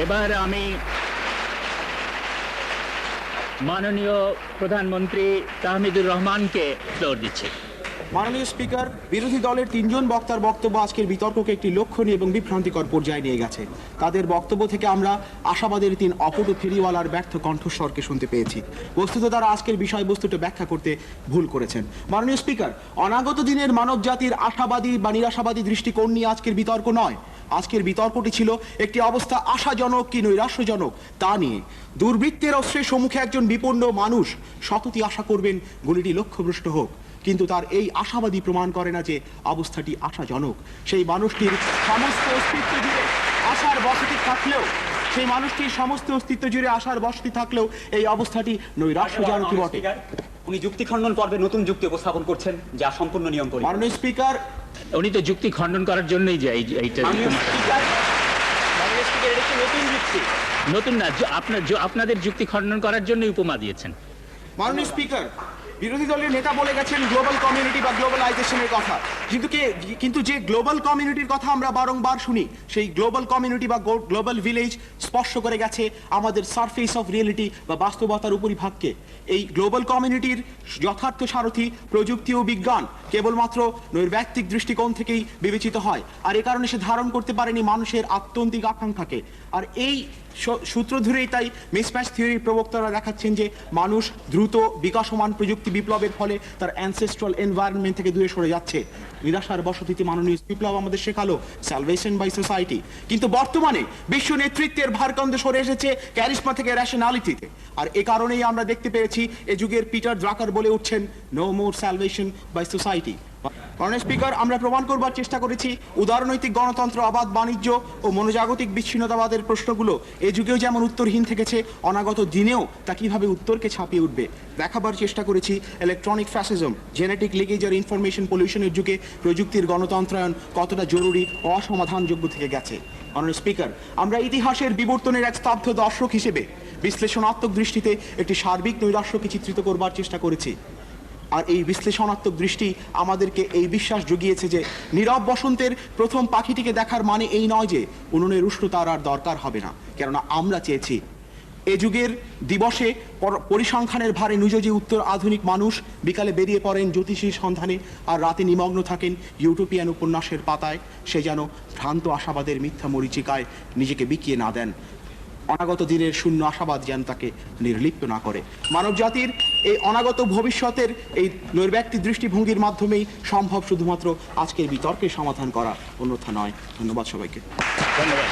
এবার আমি মাননীয় প্রধানমন্ত্রী তাহমিদুর রহমানকে ফ্লোর দিচ্ছি। মাননীয় স্পিকার, বিরোধী দলের তিনজন বক্তার বক্তব্য আজকের বিতর্ককে একটি লক্ষণীয় এবং বিভ্রান্তিকর পর্যায়ে নিয়ে গেছে। তাদের বক্তব্য থেকে আমরা আশাবাদের তিন অপটু ফেরিওয়ালার ব্যর্থ কণ্ঠস্বরকে শুনতে পেয়েছি। বস্তুত তারা আজকের বিষয়বস্তুটা ব্যাখ্যা করতে ভুল করেছেন। মাননীয় স্পিকার, অনাগত দিনের মানব জাতির আশাবাদী বা নিরাশাবাদী দৃষ্টিকোণ নিয়ে আজকের বিতর্ক নয়। আজকের বিতর্কটি ছিল একটি অবস্থা আশাজনক কি নৈরাশ্যজনক তা নিয়ে। দুর্বৃত্তের অস্ত্রের সম্মুখে একজন বিপন্ন মানুষ শততি আশা করবেন গুলিটি লক্ষ্যভ্রষ্ট হোক, কিন্তু তার এই আশাবাদী প্রমাণ করে না যে অবস্থাটি আশাজনক। সেই মানুষটির সমস্ত অস্তিত্ব জুড়ে আশার বসতি থাকলেও আশার বসতি থাকলেও এই অবস্থাটি নৈরাশ্যজনকই বটে। উনি যুক্তি খণ্ডন পর্বে নতুন যুক্তি উপস্থাপন করছেন যা সম্পূর্ণ নিয়ম পরিপন্থী। মাননীয় স্পিকার, উনি তো যুক্তি খণ্ডন করার জন্যই যে এইটা নতুন না, আপনাদের যুক্তি খণ্ডন করার জন্যই উপমা দিয়েছেন। মাননীয় স্পিকার, বিরোধী দলের নেতা বলে গেছেন গ্লোবাল কমিউনিটি বা গ্লোবালাইজেশনের কথা, কিন্তু যে গ্লোবাল কমিউনিটির কথা আমরা বারংবার শুনি, সেই গ্লোবাল কমিউনিটি বা গ্লোবাল ভিলেজ স্পর্শ করে গেছে আমাদের সারফেস অফ রিয়েলিটি বা বাস্তবতার উপরিভাগকে। এই গ্লোবাল কমিউনিটির যথার্থ সারথি প্রযুক্তি ও বিজ্ঞান কেবলমাত্র নৈর্ব্যক্তিক দৃষ্টিকোণ থেকেই বিবেচিত হয়, আর এ কারণে সে ধারণ করতে পারেনি মানুষের আত্যন্তিক আকাঙ্ক্ষাকে। আর এই সূত্র ধরেই তাই মিসম্যাচ থিওরির প্রবক্তারা দেখাচ্ছেন যে মানুষ দ্রুত বিকাশমান প্রযুক্তি বিপ্লবের ফলে তার অ্যানসেস্ট্রাল এনভায়রনমেন্ট থেকে দূরে সরে যাচ্ছে। নিরাশার বসতিতে মাননীয় বিপ্লব আমাদের শেখালো স্যালভেশন বাই সোসাইটি, কিন্তু বর্তমানে বিশ্ব নেতৃত্বের ভারকান্দে সরে এসেছে ক্যারিশমা থেকে র্যাশনালিটিতে। আর এ কারণেই আমরা দেখতে পেয়েছি এ যুগের পিটার ড্রাকার বলে উঠছেন no more salvation by society. মাননীয় স্পিকার, আমরা প্রমাণ করবার চেষ্টা করেছি উদারনৈতিক গণতন্ত্র, অবাধ বাণিজ্য ও মনোজাগতিক বিচ্ছিন্নতাবাদের প্রশ্নগুলো এ যুগেও যেমন উত্তরহীন থেকেছে, অনাগত দিনেও তা কিভাবে উত্তরকে ছাপিয়ে উঠবে দেখাবার চেষ্টা করেছি। ইলেকট্রনিক ফ্যাসিজম, জেনেটিক লিকেজ আর ইনফরমেশন পলিউশনের যুগে প্রযুক্তির গণতন্ত্রায়ন কতটা জরুরি ও অসমাধানযোগ্য থেকে গেছে। মাননীয় স্পিকার, আমরা ইতিহাসের বিবর্তনের এক স্তব্ধ দর্শক হিসেবে বিশ্লেষণাত্মক দৃষ্টিতে একটি সার্বিক নৈরাশ্যকে চিত্রিত করবার চেষ্টা করেছি। আর এই বিশ্লেষণাত্মক দৃষ্টি আমাদেরকে এই বিশ্বাস জুগিয়েছে যে নীরব বসন্তের প্রথম পাখিটিকে দেখার মানে এই নয় যে উনুনের উষ্ণতার আর দরকার হবে না, কেননা আমরা চেয়েছি এ যুগের দিবসে পরিসংখ্যানের ভারে নিয়োজি উত্তর আধুনিক মানুষ বিকালে বেরিয়ে পড়েন জ্যোতিষীর সন্ধানে, আর রাতে নিমগ্ন থাকেন ইউটোপিয়ান উপন্যাসের পাতায়। সে যেন ভ্রান্ত আশাবাদের মিথ্যা মরিচিকায় নিজেকে বিকিয়ে না দেন। অনাগত দিনের শূন্য আশাবাদ যেন তাকে নির্লিপ্ত না করে। মানব জাতির এই অনাগত ভবিষ্যতের এই নৈর্ব্যক্তিক দৃষ্টিভঙ্গির মাধ্যমেই সম্ভব শুধুমাত্র আজকের বিতর্কের সমাধান করা, অন্যথা নয়। ধন্যবাদ সবাইকে। ধন্যবাদ।